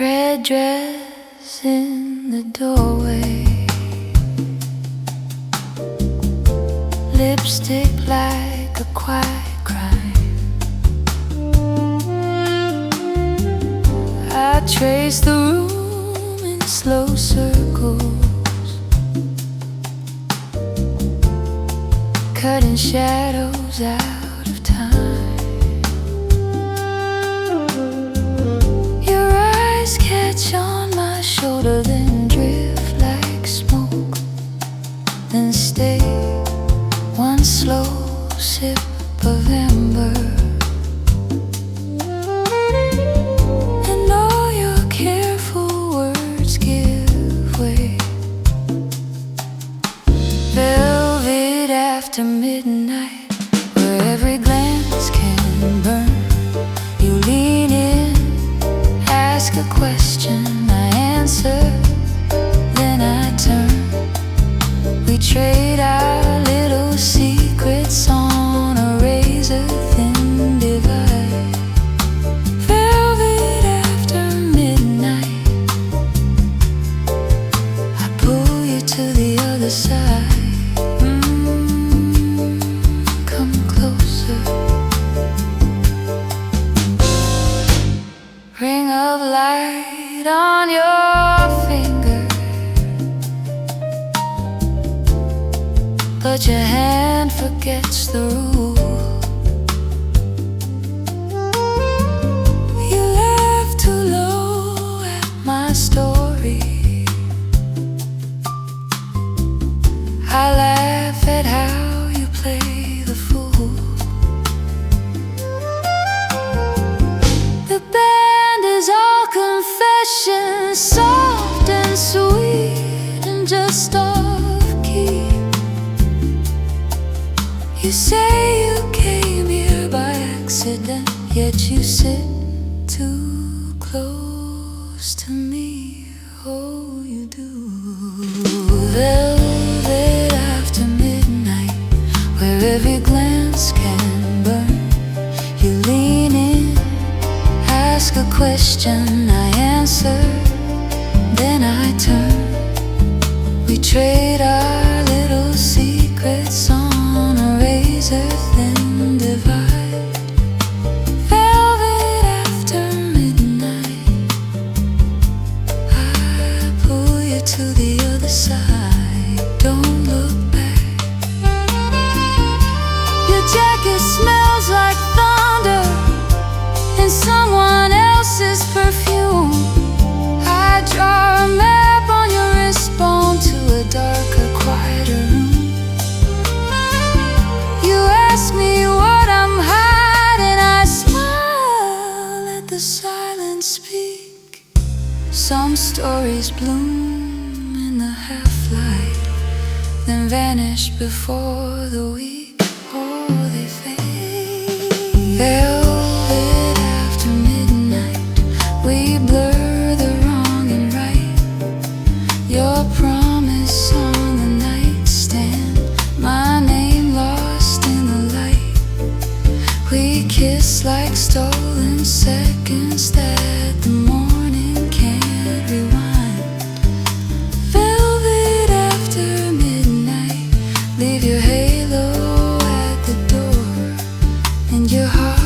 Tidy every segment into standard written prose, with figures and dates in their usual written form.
Red dress in the doorway, lipstick like a quiet crime. I trace the room in slow circles, cutting shadows out of time. Your eyes catch on my shoulder, then drift like smoke, then stay. One slow sip of amber, and all your careful words give way. Velvet after midnight, where every glance can burn. You lean in, ask a question, I answer, then I turn. We trade our little secrets on a razor-thin divide. Velvet after midnight, I pull you to the other side. Come closer. Ring of light on your finger, but your hand forgets the rule. You laugh too low at my story, I laugh at how you play the fool. The band is all confession, soft and sweet and just off key. You say you came here by accident, yet you sit too close to me. Oh, you do. Velvet after midnight, where every glance can burn. You lean in, ask a question, I answer, then I turn. We trade our little secrets on a razor-thin divide. Velvet after midnight, I pull you to the other side. Don't look back. Your jacket smells like thunder and someone else's perfume. I draw a map on your wristbone to a darker, quieter room. You ask me what I'm hiding, I smile, let the silence speak. Some stories bloom in the half-light, then vanish before the week. Oh, they fade. Velvet after midnight, we blur the wrong and right. Your promise on the nightstand, my name lost in the light. We kiss like stolen seconds that the morning can't rewind. Velvet after midnight, leave your halo at the door, and your heart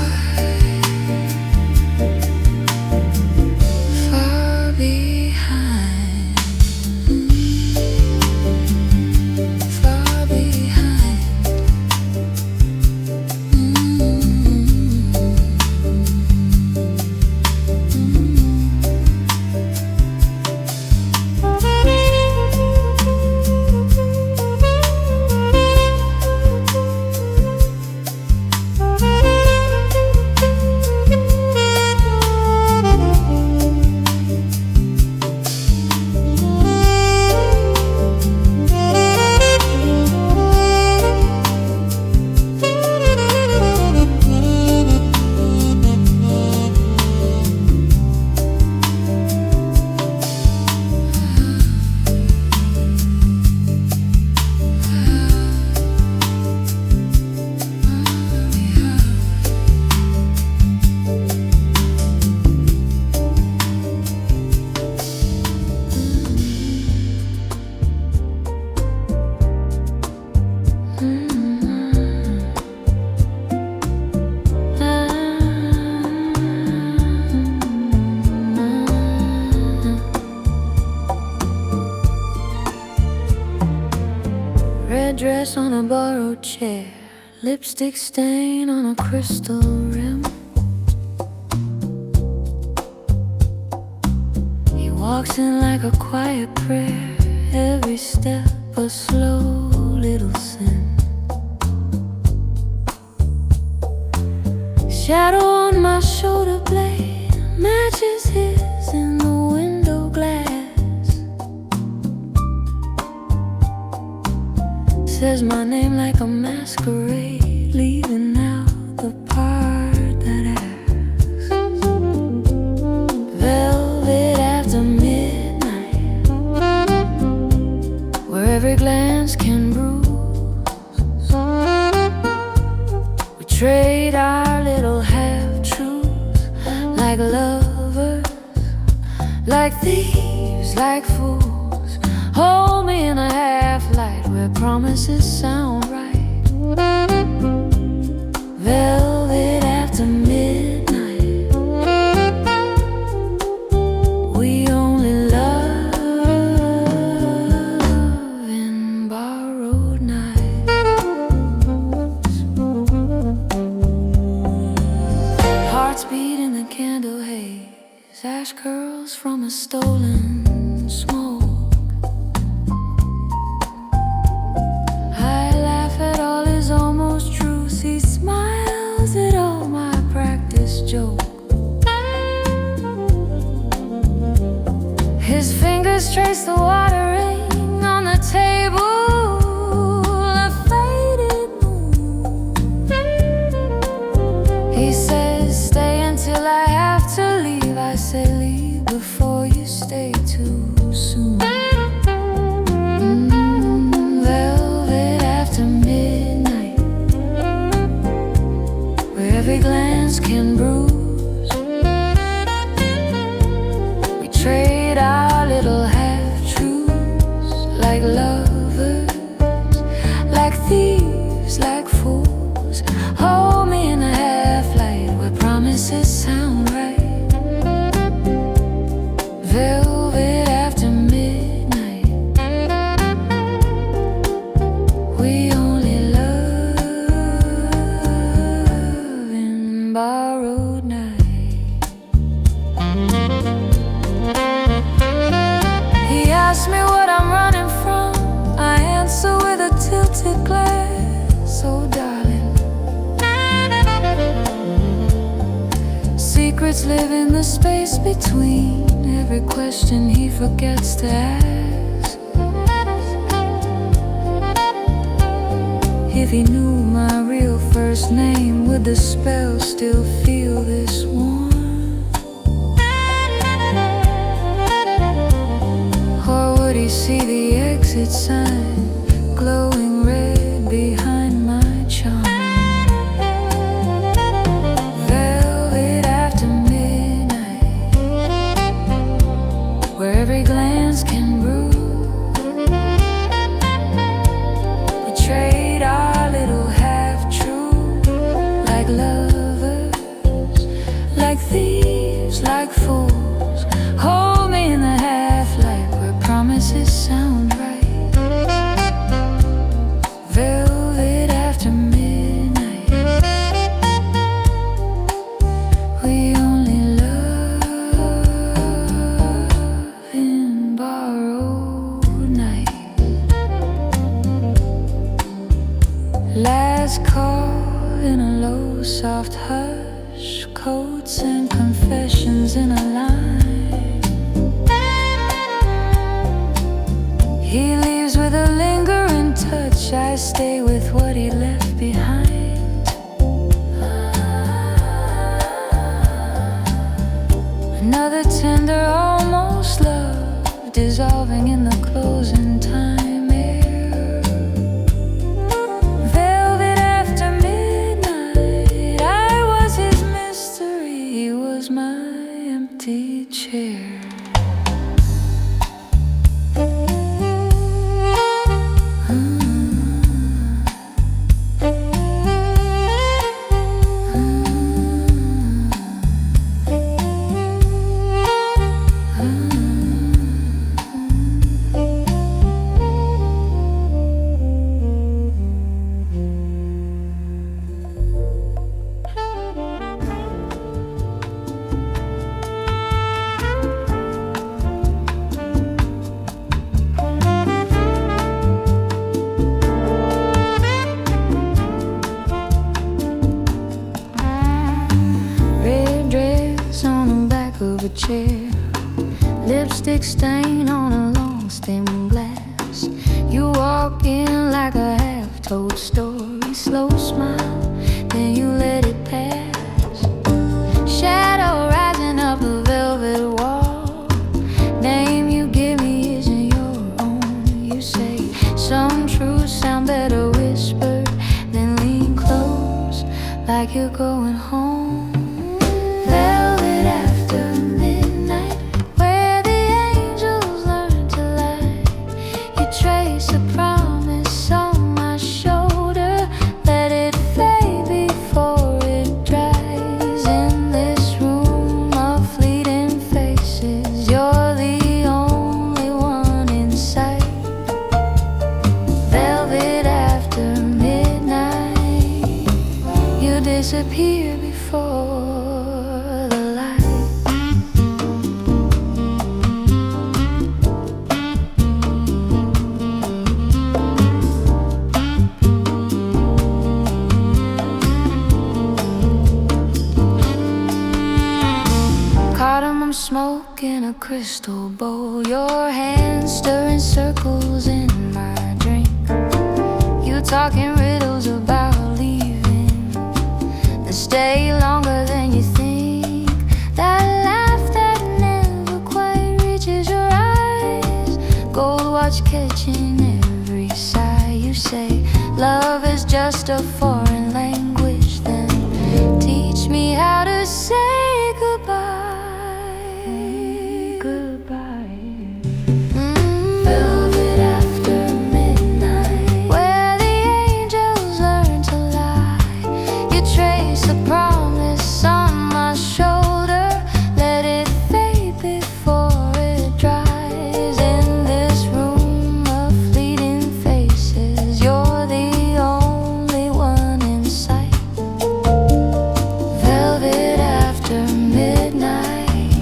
dress on a borrowed chair, lipstick stain on a crystal rim. He walks in like a quiet prayer, every step a slow little sin. Shadow on my shoulder blade matches his in the window glass. Says my name like a masquerade, leaving out the part that asks. Velvet after midnight, where every glance can bruise. We trade our little half-truths, like lovers, like thieves, like fools. Hold me in a half-light where promises sound right. Velvet after midnight, we only love in borrowed nights. Hearts beat in the candle haze, ash curls from a stolen smoke. I laugh at all his almost truths, he smiles at all my practice jokes. His fingers trace the watering on the table, a faded moon. He says, stay until I have to leave. I say, leave before you stay too soon. Velvet after midnight, where every glance can bruise. We trade our little half-truths, like lovers, like thieves, like fools. Hold me in a half-light where promises sound right. Velvet after midnight, we only love in borrowed night. He asks me what I'm running from, I answer with a tilted glance. Oh darling, secrets live in the space between every question he forgets to ask. If he knew my real first name, would the spell still feel this warm? Or would he see the exit sign glowing red behind my charm? Velvet after midnight, where every glance can bruise. We trade our little half-truths, like lovers, like thieves, like fools. Hold me in the half-light where promises sound right. Velvet after midnight, we only love in borrowed night. Last call in a low, soft hush, coats and confessions in a line. He leaves with a lingering touch, I stay with what he left behind. Another tender, almost love, dissolving in the closing time air. Velvet after midnight, I was his mystery, he was my empty chair. chair, lipstick stain on a long stem glass. You walk in like a half-told story, slow smile, then you let it pass. Shadow rising up the velvet wall, name you give me isn't your own. You say some truths sound better whispered, then lean close like you're going home. Velvet after midnight, where the angels learn to lie. You trace a promise on my shoulder, let it fade before it dries. In this room of fleeting faces, you're the only one in sight. Velvet after midnight, you disappear before the light. Cardamom smoke in a crystal bowl, your hands stirring circles in my drink. You talking riddles about leaving, and stay longer than you think. That laugh that never quite reaches your eyes, gold watch catching every sigh. You say love is just a foreign language, then teach me how to say goodbye. Goodbye. Velvet after midnight, where the angels learn to lie. You trace a promise on my shoulder, let it fade before it dries. In this room of fleeting faces, you're the only one in sight. Velvet after midnight,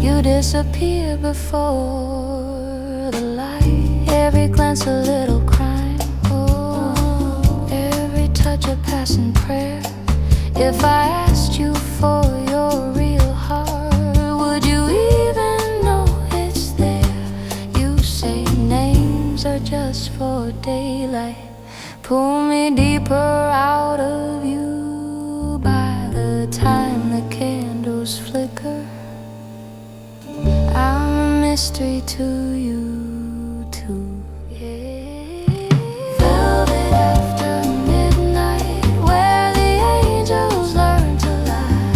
you disappear before the light. Every glance a little crime, oh, every touch a passing prayer. If I asked you for your real heart, would you even know it's there? You say names are just for daylight, pull me deeper out of you. By the time the candles flicker, I'm a mystery to you too. Velvet after midnight, where the angels learn to lie.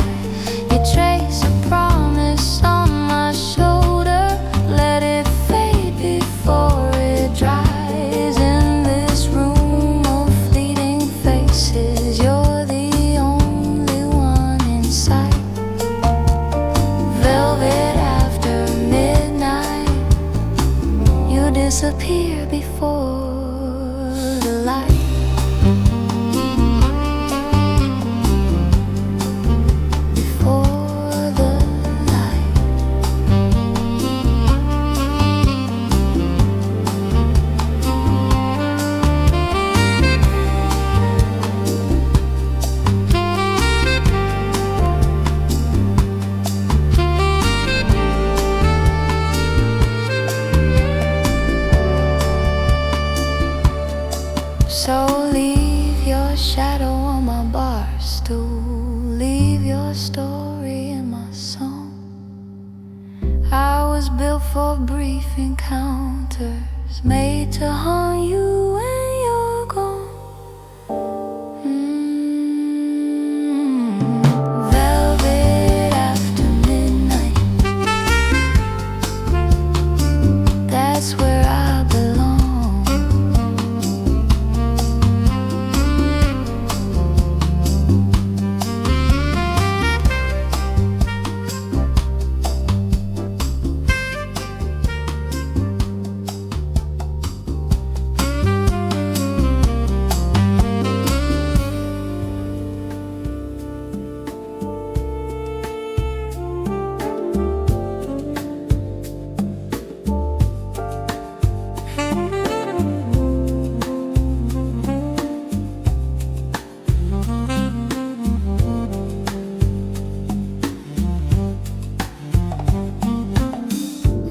You trace a promise on my shoulder, let it fade before it dries. In this room of fleeting faces, you're the only one in sight. Velvet after midnight, you disappear before the light. Before the light. So leave your shadow on my bar stool, leave your story in my song. I was built for brief encounters, made to haunt you when you're gone. Velvet after midnight, that's where I belong.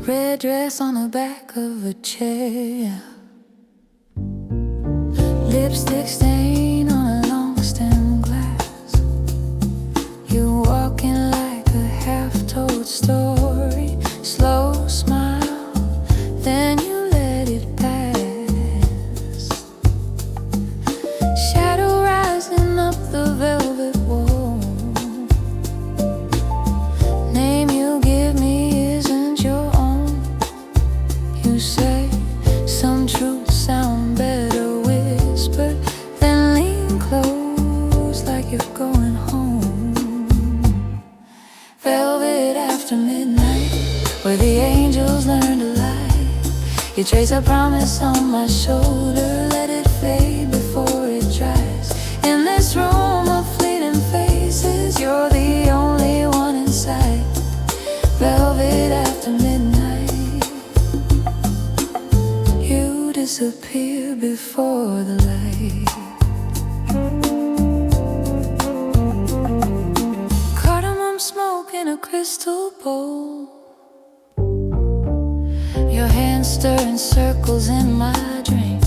red dress on the back of a chair, lipstick stain on a long stem glass. You walking like a half-told story, slow smile, then you let it pass. Shadow rising up the velvet wall. Name you give me isn't your own. You say some truths sound better whispered, then lean close like you're going home. Velvet after midnight, where the angels learn to lie. You trace a promise on my shoulder, let it fade before it dries. In this room of fleeting faces, you're the only one inside. Velvet after midnight, you disappear before the light. Cardamom smoke in a crystal bowl, your hands stirring circles in my drink.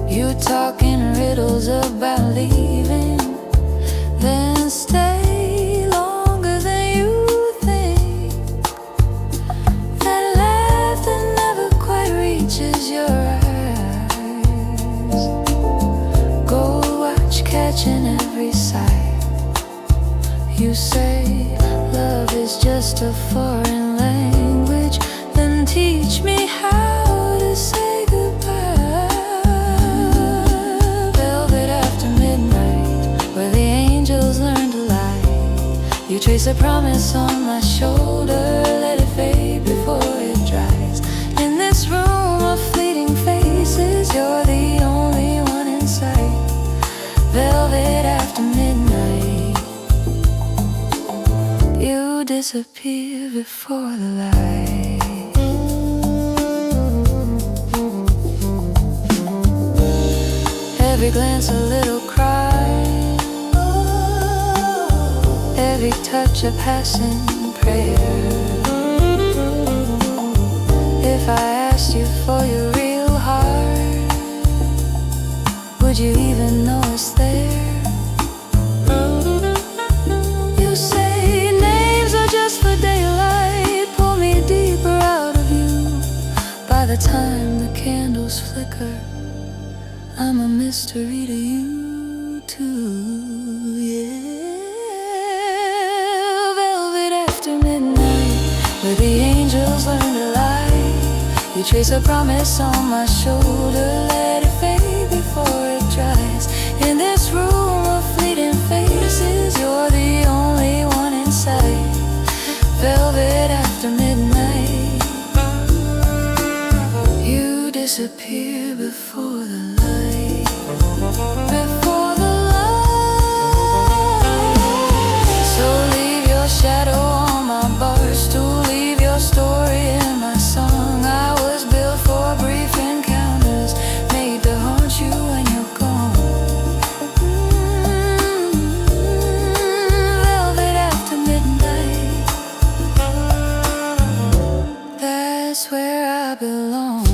You talking riddles about leaving, then stay longer than you think. That laughter never quite reaches your eyes. Gold watch catching every sigh. You say love is just a foreign language, then teach me how to say goodbye. Velvet after midnight, where the angels learn to lie. You trace a promise on my shoulder, let it fade before it dries. In this room of fleeting faces, you're the only one in sight. Velvet after midnight, you disappear before the light. Every glance a little cry, every touch a passing prayer. If I asked you for your real heart, would you even know it's there? You say names are just for daylight, pull me deeper out of you. By the time the candles flicker, I'm a mystery to you too, yeah. Velvet after midnight, where the angels learn to lie. You trace a promise on my shoulder, let it fade before it dries. In this room of fleeting faces, you're the only one inside. Velvet after midnight, you disappear before the light. Before the light. So leave your shadow on my bar stool, leave your story in my song. I was built for brief encounters, made to haunt you when you're gone. Velvet after midnight, that's where I belong.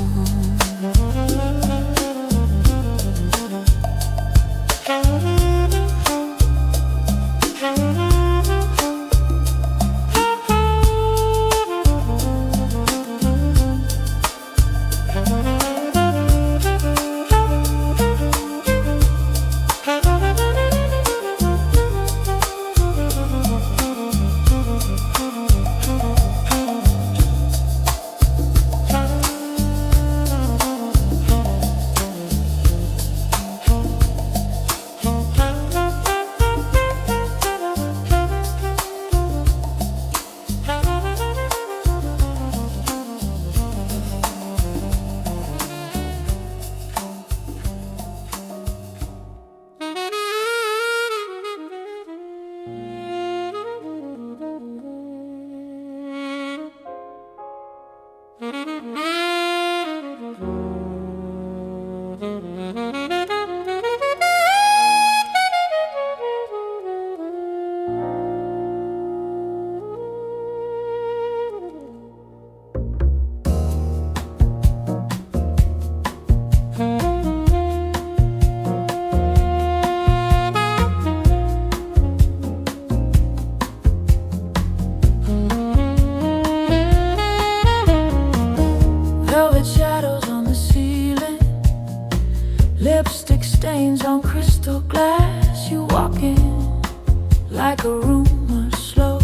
like a rumor slow,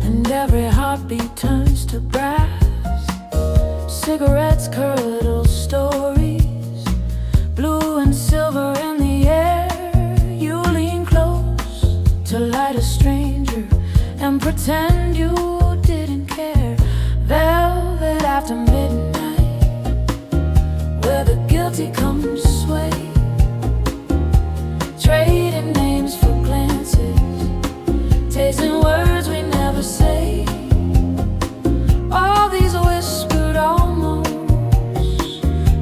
and every heartbeat turns to brass. Cigarettes, curdle stories, blue and silver in the air. You lean close to light a stranger and pretend you didn't care. Velvet after midnight, where the guilty come to sway, trading names for glances, tasting words we never say. All these whispered almost,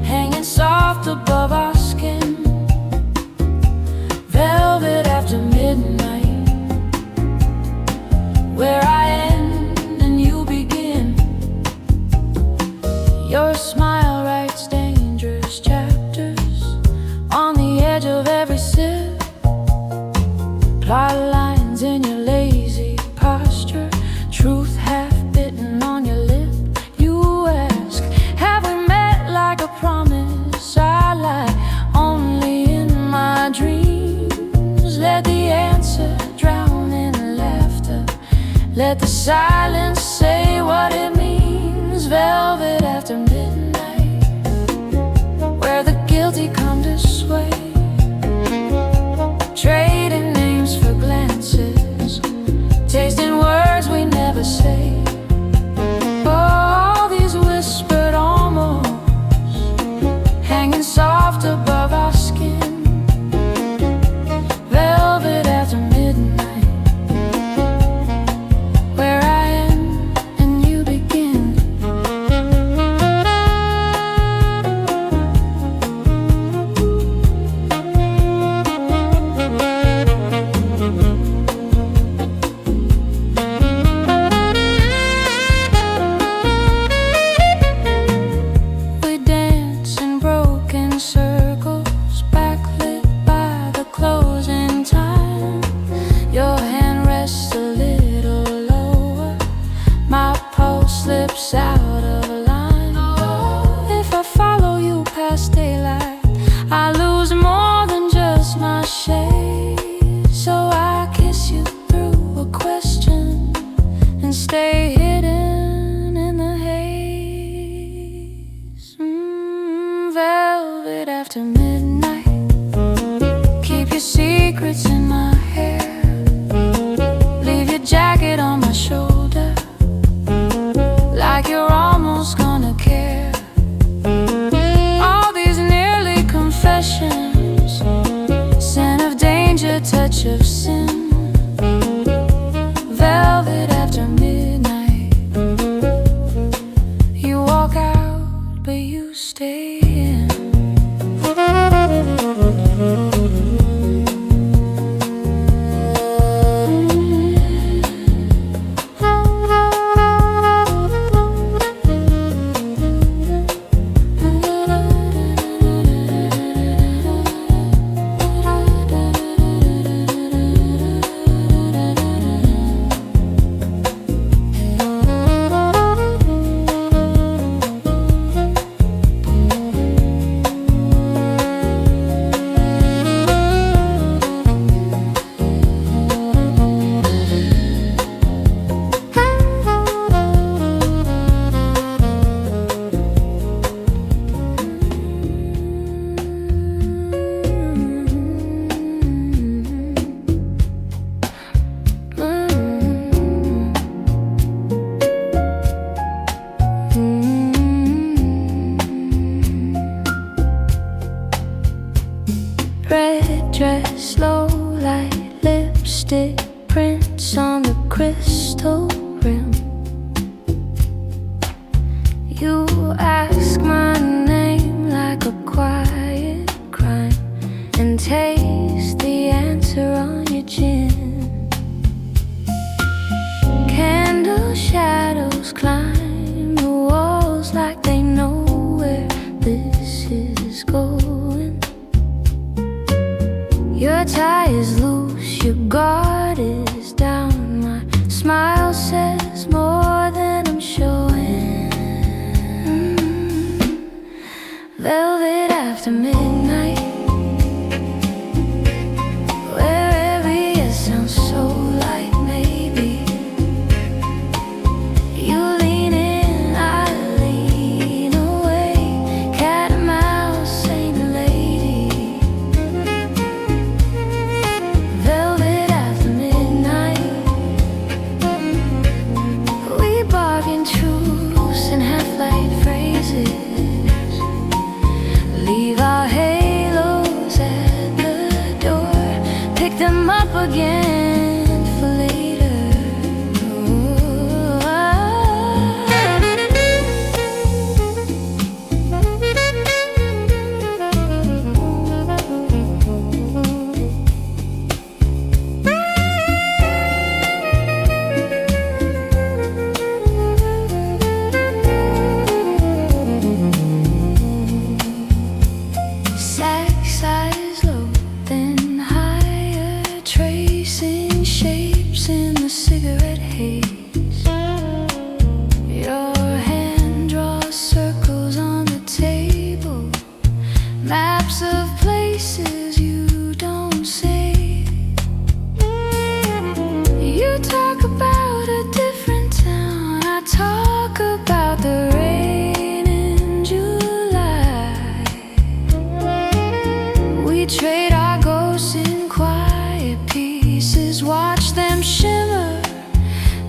hanging soft above our skin. Velvet after midnight, where I end and you begin. Your smile writes dangerous chapters on the edge of every sip. Plot lines in your lazy posture, truth half bitten on your lip. You ask, have we met like a promise? I lie, only in my dreams. Let the answer drown in laughter, let the silence say what it means. Velvet after midnight, where the guilty come to sway, trading names for glances, tasting words we never say. All these whispered almost, hanging soft above our skin. Velvet after midnight, where I end and you begin. We dance in broken circles, backlit by the closing time. Your hand rests a little lower, my pulse slips out of line. If I follow you past daylight, I lose more than just my shade. So I kiss you through a question and stay hidden in the haze. Velvet after midnight, keep your secrets in my hair, leave your jacket on my shoulder, like you're almost gonna care. All these nearly confessions, scent of danger, touch of sin. Velvet after midnight, you walk out but you stay in. Red dress, low light, lipstick prints on the crystal rim. You ask my name like a quiet crime and taste the answer on your chin. Candle shadows climb the walls like they know where this is going. Your tie is loose, your guard is down. My smile says more than I'm showing. Velvet after midnight, where every yes sounds so Leave our halos at the door, pick them up again for later. Size low, then higher, tracing shapes in the cigarette haze. Your hand draws circles on the table, maps of places you don't say. You talk about a different town, I talk about the rain in July. We trade our ghosts in quiet pieces, watch them shimmer,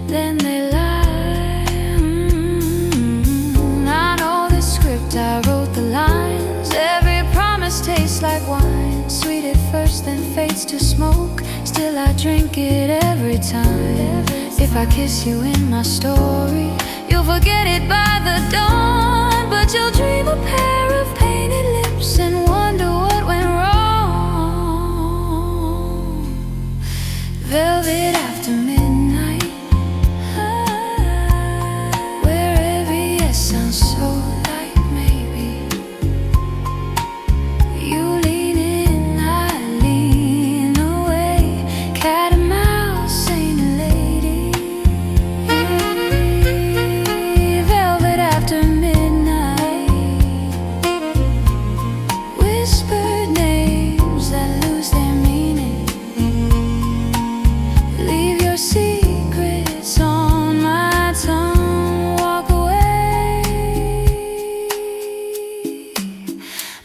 then they lie. I know the script, I wrote the lines. Every promise tastes like wine, sweet at first then fades to smoke. Still I drink it every time. If I kiss you in my story, you'll forget it by the dawn. But you'll dream a pair of painted lips and wonder what went wrong. Velvet after midnight, where every yes sounds so light. Maybe you lean in, I lean away, cat and mouse, saint and lady. Velvet after midnight, whispered names that lose their meaning. Leave your secrets on my tongue, walk away,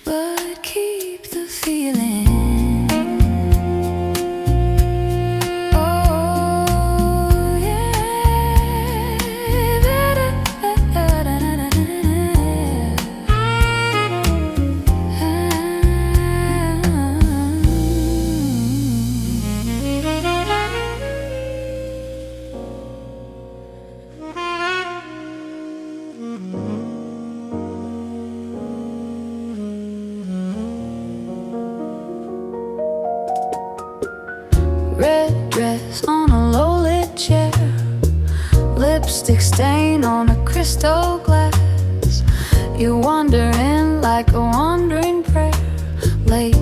but keep the feeling. Oh yeah, red dress on a low-lit chair, lipstick stain on a crystal glass. You wander in like a wandering prayer, late,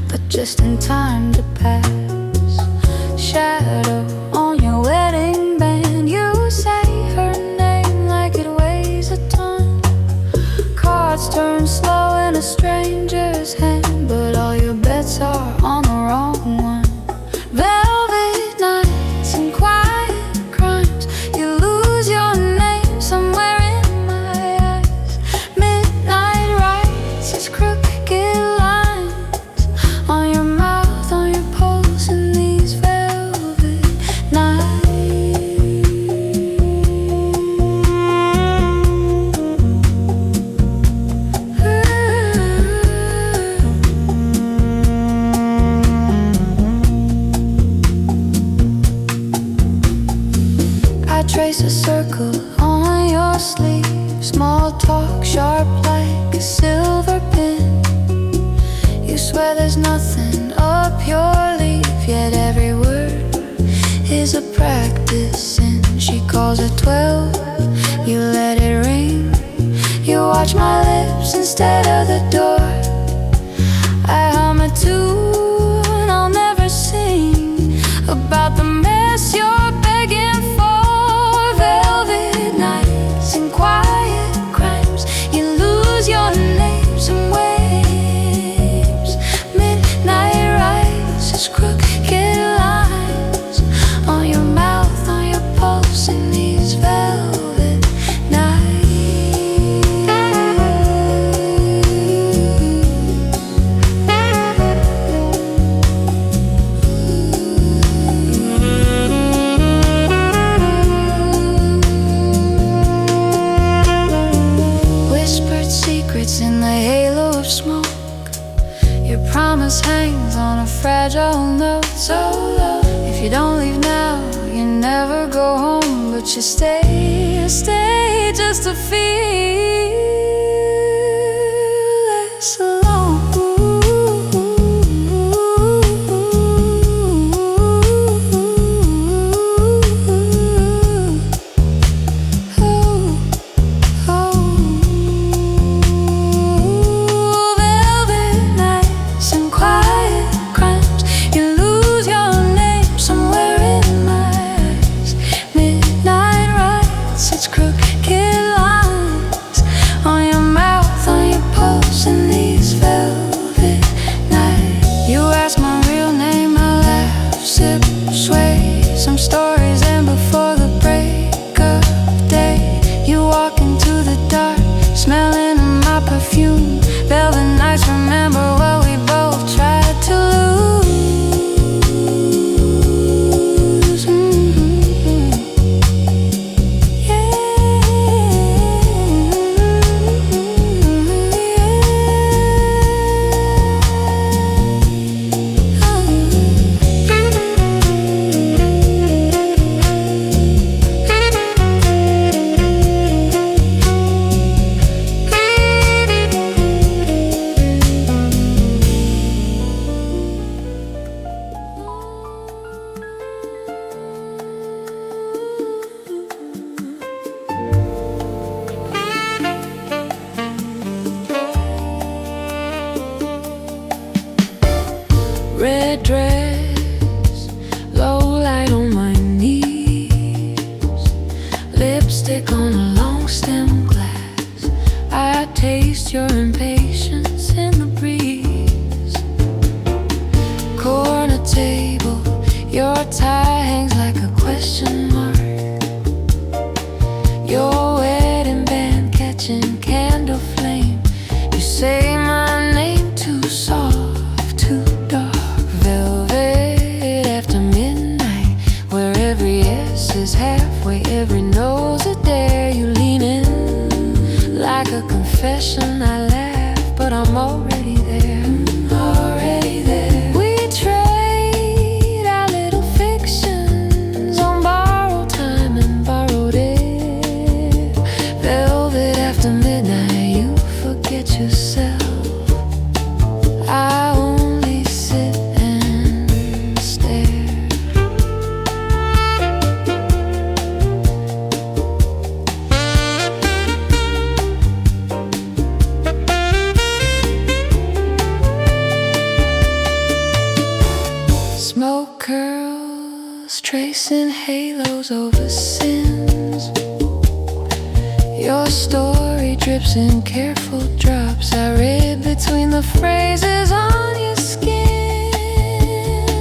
but just in time to pass. Shadow on your wedding band, you say her name like it weighs a ton. Cards turn slow in a stranger's hand, but all your bets are on the wrong one. Velvet nights and quiet crimes, you lose your name somewhere in my eyes. Midnight rides its crooked lines on your mouth, on your pulse in these velvet nights. I trace a circle on your sleeve, small talk sharp like a silver pin. You swear there's nothing up your sleeve, yet every word is a practice. And she calls at 12, you let it ring. You watch my lips instead of the door. I hum a tune I'll never sing, about the mess you're begging for. Velvet nights and quiet crimes, you lose your name some waves. Midnight rises crooked lines on your mouth, on your pulse in these velvet nights. promise hangs on a fragile note. So if you don't leave now, you never go home, but you stay just to feel less alone. Some stories end before the break of day. You walk into the dark, smelling of my perfume. Velvet nights, remember what we both tried to lose. Red dress, low light on my knees, lipstick on a long stem glass. I taste your impatience in the breeze. Corner table, your tie hangs like a question mark. Your wedding band catching candle flame. You say my name too soft, too dark. Halfway, every no's a dare. You lean in like a confession. I laugh, but I'm already there. Already there. We trade our little fictions on borrowed time and borrowed air. Velvet after midnight, you forget yourself. I only sit and stare. Smoke curls, tracing halos over sins. Your story drips in careful drops. I read between the phrases on your skin.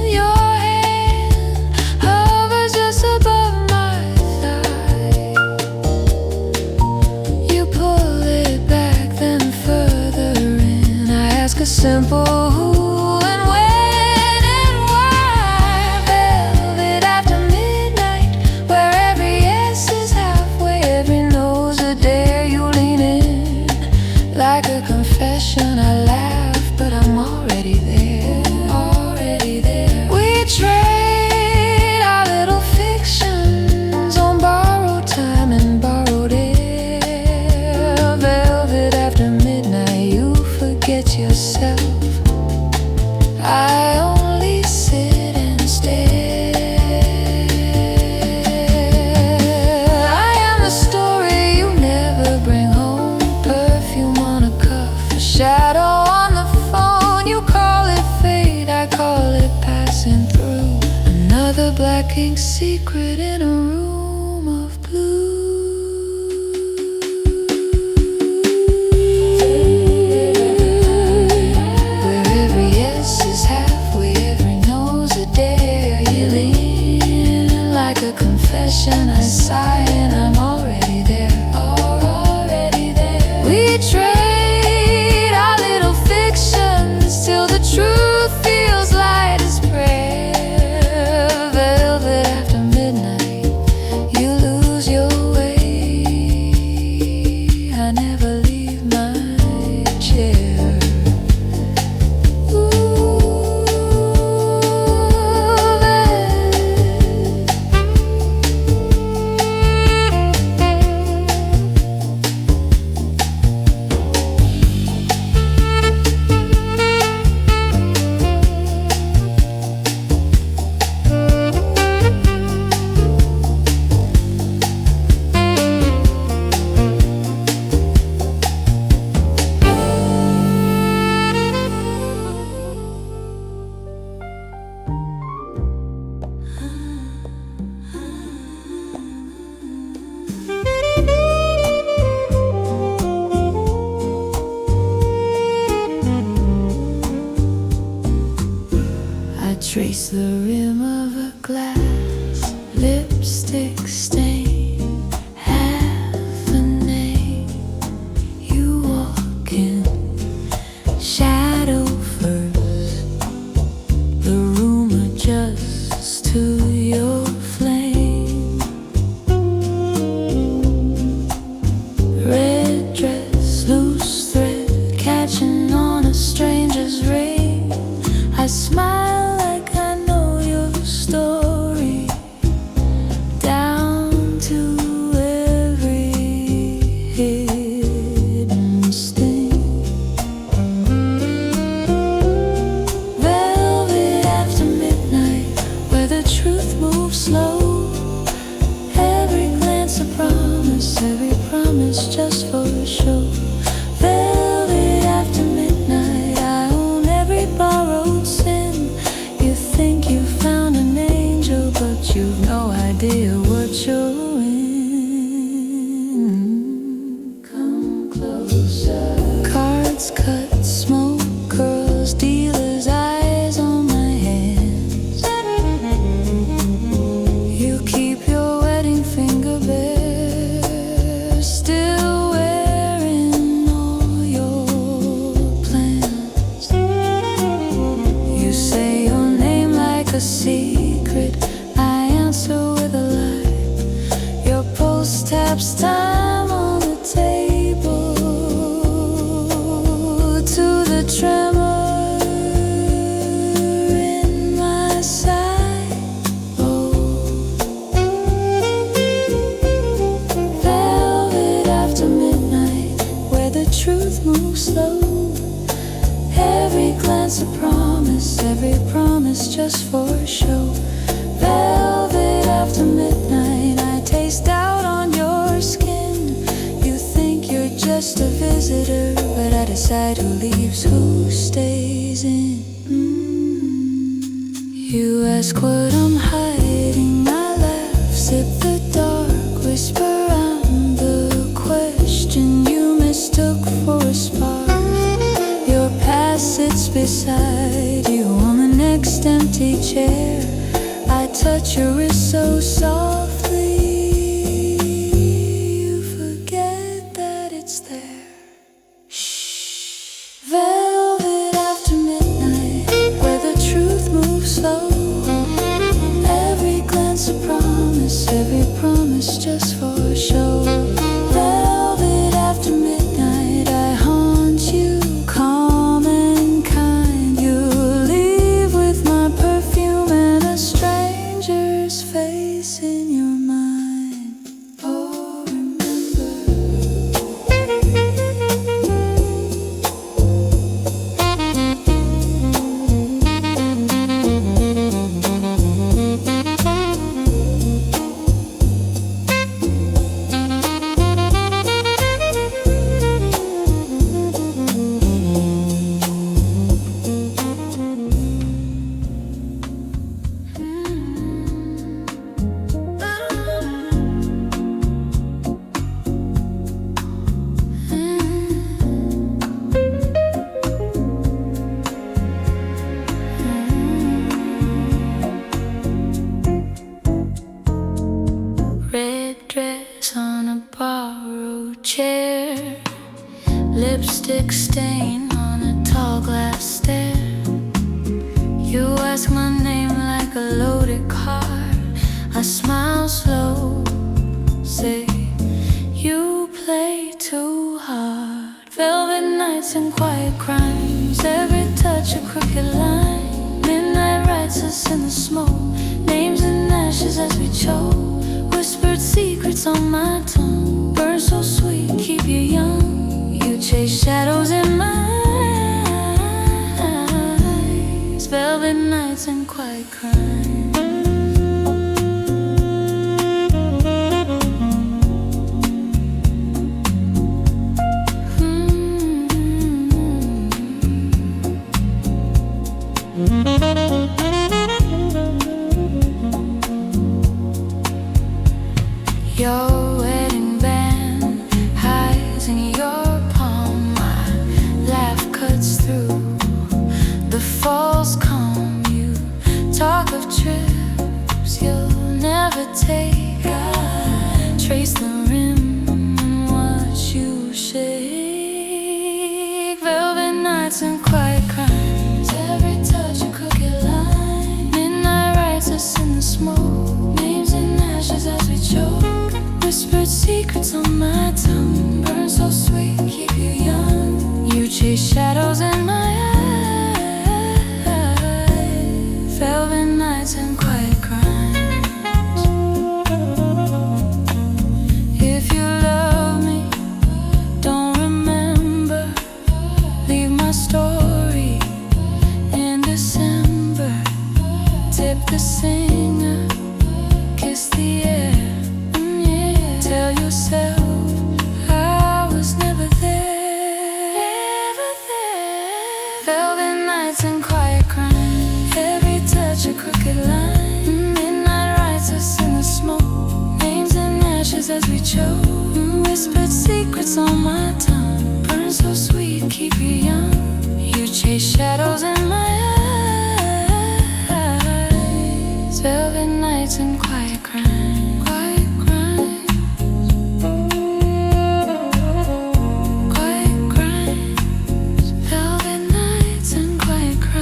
Your hand hovers just above my thigh. You pull it back, then further in. I ask a simple who. Like a confession, I laugh, but I'm already there. Already there. We trade our little fictions on borrowed time and borrowed air. Velvet after midnight, you forget yourself. I only sit and stare. I am the story you never bring home. Perfume on a cuff, a shadow on the phone. You call it fate, I call it passing through. Another black ink secret in a room of blue. Where every yes is halfway, every no's a dare. You lean like a confession. I sigh and I'm already there. Already there. We trade our little fictions till the truth feels light as prayer. Velvet after midnight, you lose your way. I never leave my chair. Ooh. every promise just for a show. Velvet after midnight, I own every borrowed sin. You think you found an angel, but you've no idea what you're in. Come closer. Cards cut, smoke curls, dealers' eyes on my hands. You keep your wedding finger bare, still wearing all your plans. You say your name like a secret, I answer with a lie. Your pulse taps time on the table, to the tremor in my side. Oh, velvet after midnight, where the truth moves slow. Every glance a promise, every promise just for a show. Velvet after midnight, I taste doubt on your skin. You think you're just a visitor, but I decide who leaves, who stays in. You ask what I'm hiding, I laugh, sip the dark, whisper I'm the question you mistook for a spark. Your past sits beside you on the next empty chair. I touch your wrist so softly, you forget that it's there. Shh. Velvet after midnight, where the truth moves slow. Every glance a promise, every promise just for a show. Velvet after midnight, I haunt you, calm and kind. You leave with my perfume and a stranger's face in your mind. Oh, remember. Red dress on a borrowed chair, lipstick stain on a tall glass stair. You ask my name like a loaded card. I smile slow, say you play too hard. Velvet nights and quiet crimes, every touch a crooked line. Midnight writes us in the smoke, names in ashes as we choke. Whispered secrets on my tongue, burn so sweet, keep you young. You chase shadows in my eyes. Velvet nights and quiet crime. Your wedding band hides in your palm. My laugh cuts through the false calm. You talk of trips you'll never take. I trace the rim and watch you shake. Velvet nights and quiet crimes, every touch a crooked line. Midnight writes us in the smoke, names in ashes as we choke. Whispered secrets on my tongue, burn so sweet, keep you young. You chase shadows in my eyes. Velvet nights and quiet crimes. If you love me, don't remember, leave my story in December. Tip the singer, kiss the air. Tell yourself ashes as we choke. Whispered secrets on my tongue, burn so sweet, keep you young. You chase shadows in my eyes, velvet nights and quiet crimes. Quiet crimes. Quiet crimes. Velvet nights and quiet crimes.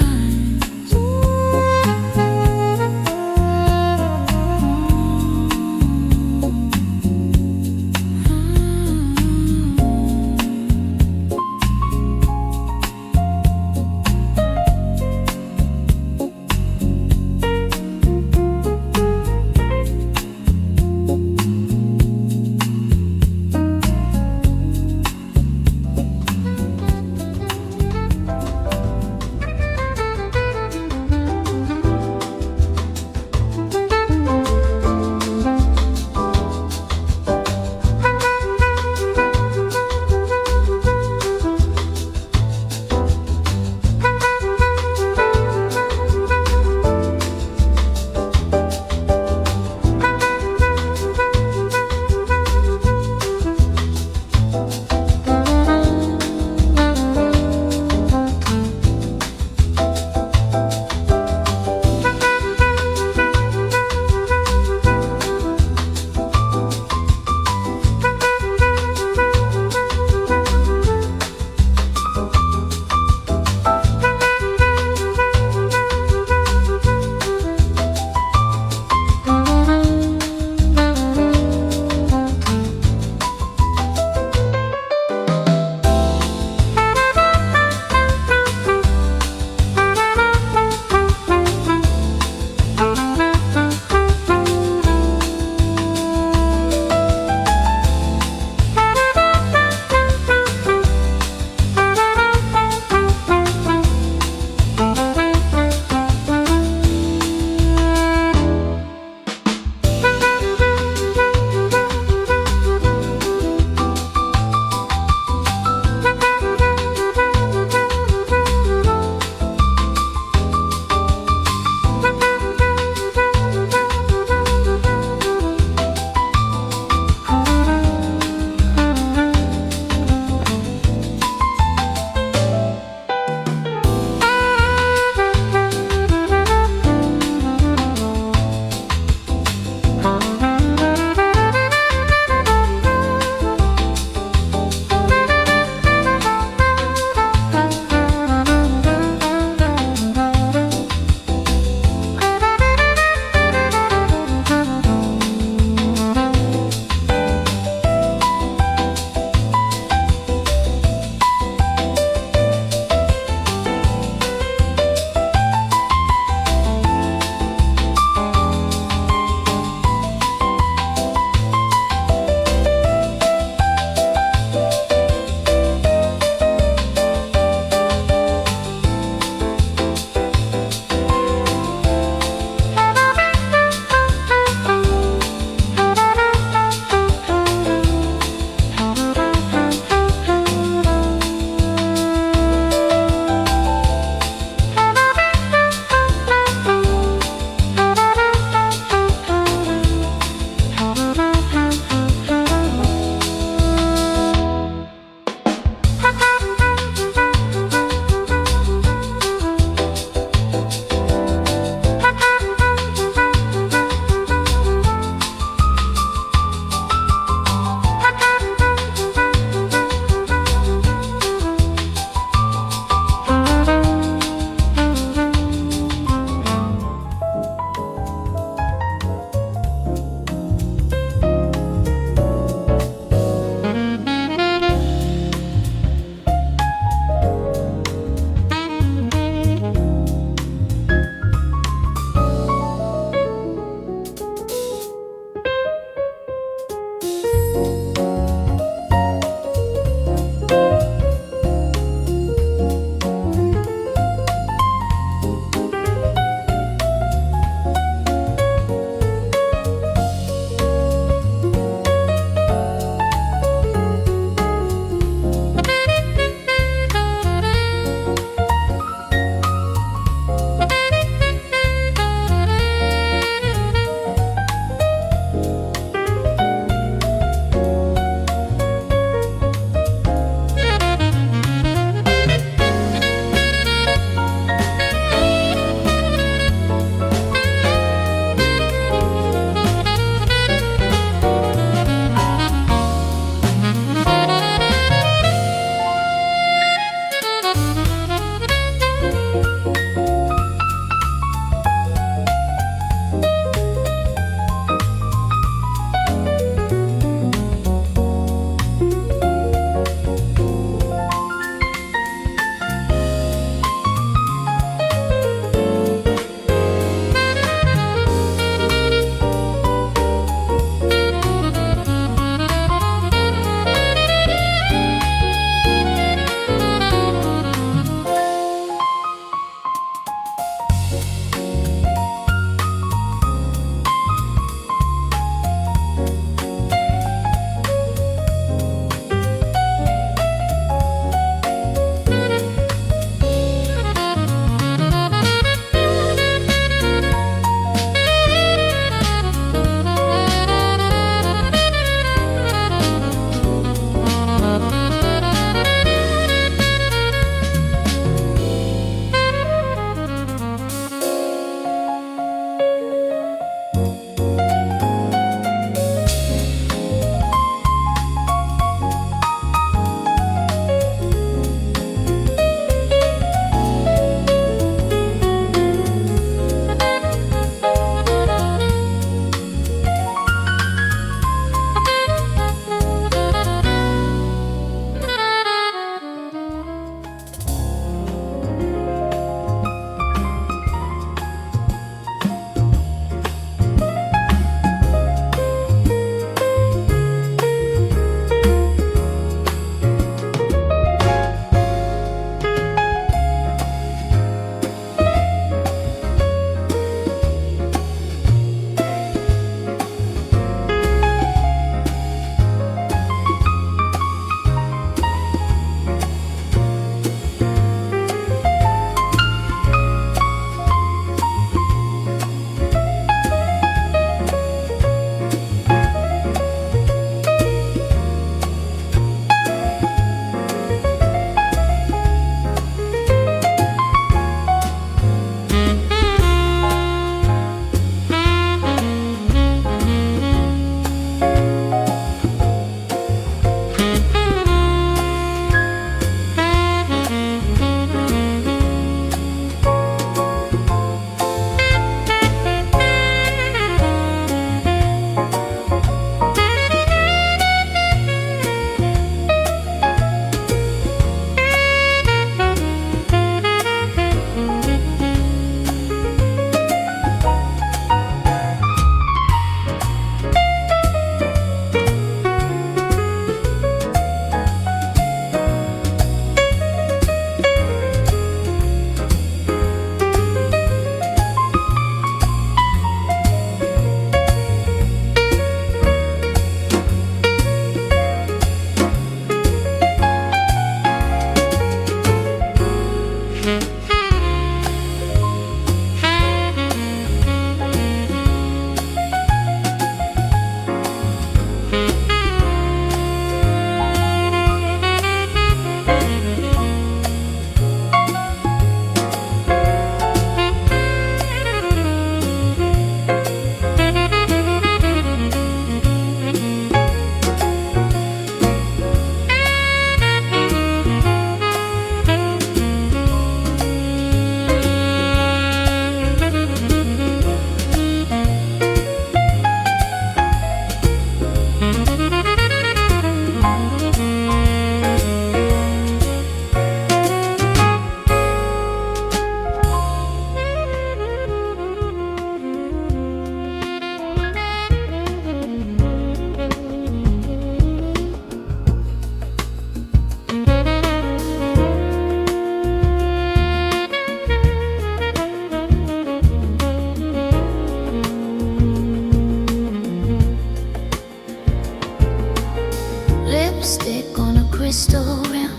lipstick on a crystal rim.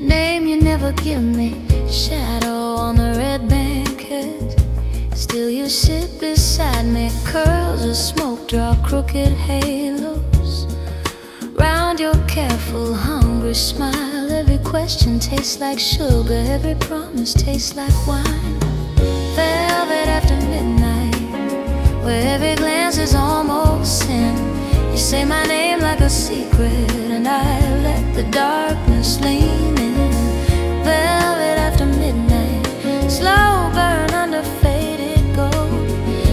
Name you never give me, shadow on the red banquet. Still you sit beside me, curls of smoke draw crooked halos round your careful, hungry smile. Every question tastes like sugar, every promise tastes like wine. Velvet after midnight, where every glance is almost sin. You say my name like a secret, and I let the darkness lean in. Velvet after midnight, slow burn under faded gold.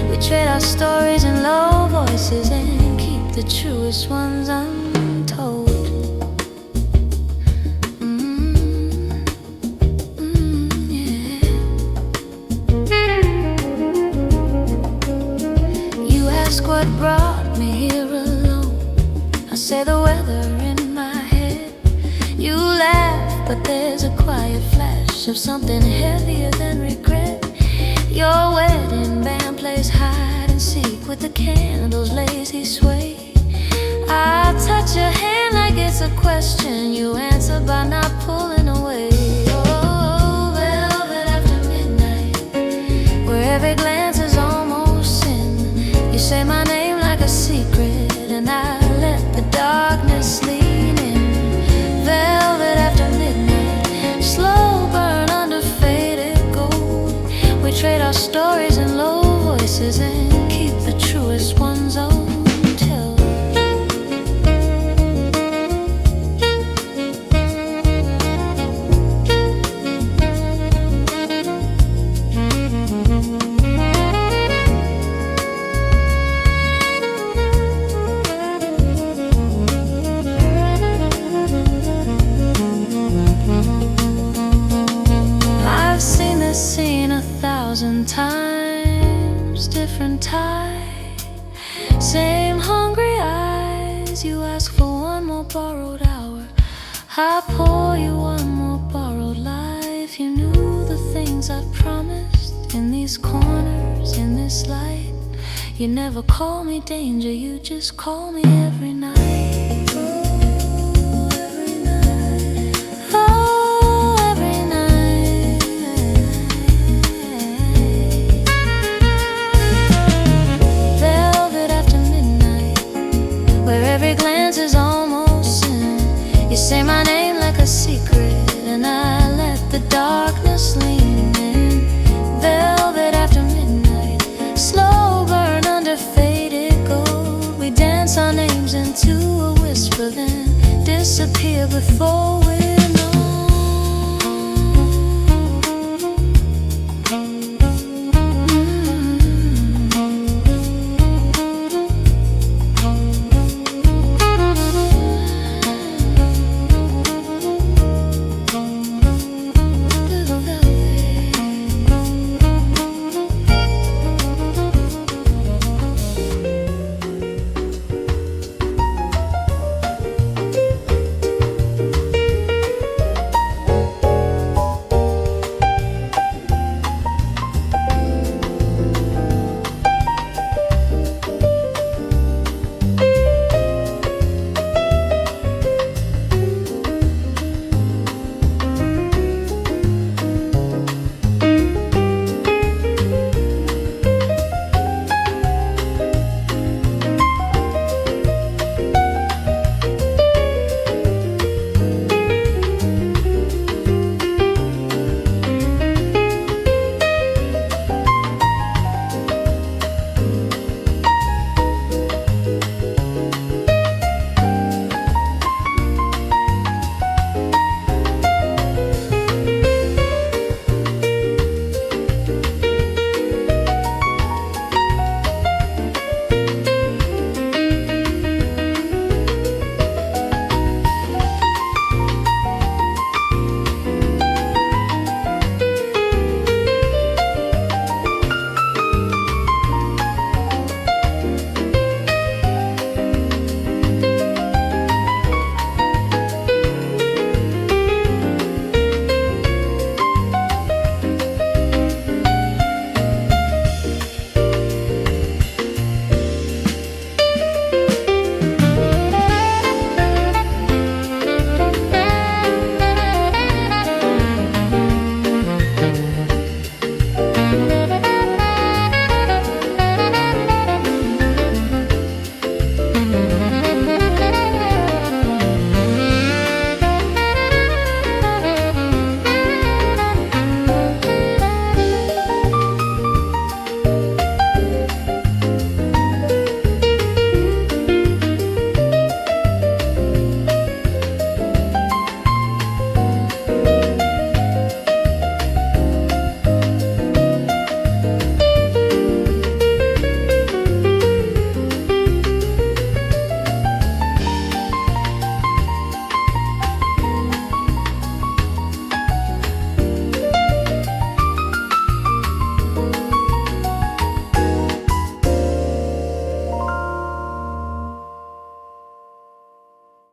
We trade our stories in low voices and keep the truest ones untold. Yeah. You ask what brought me here alone. I say the weather in my head. You laugh, but there's a quiet flash of something heavier than regret. Your wedding band plays hide and seek with the candles' lazy sway. I touch your hand like it's a question. You answer by not pulling away. Oh, velvet after midnight, where every glance is almost sin. You say my name like a secret, and I let the darkness lean in. Velvet after midnight, slow burn under faded gold. We trade our stories in low voices and keep the truest ones untold. I've seen this scene 1,000 times, different tide, same hungry eyes. You ask for one more borrowed hour, I pour you one more borrowed life. You knew the things I promised in these corners, in this light. You never call me danger, you just call me every night. Every glance is almost sin. You say my name like a secret, and I let the darkness lean in. Velvet after midnight, slow burn under faded gold. We dance our names into a whisper, then disappear before we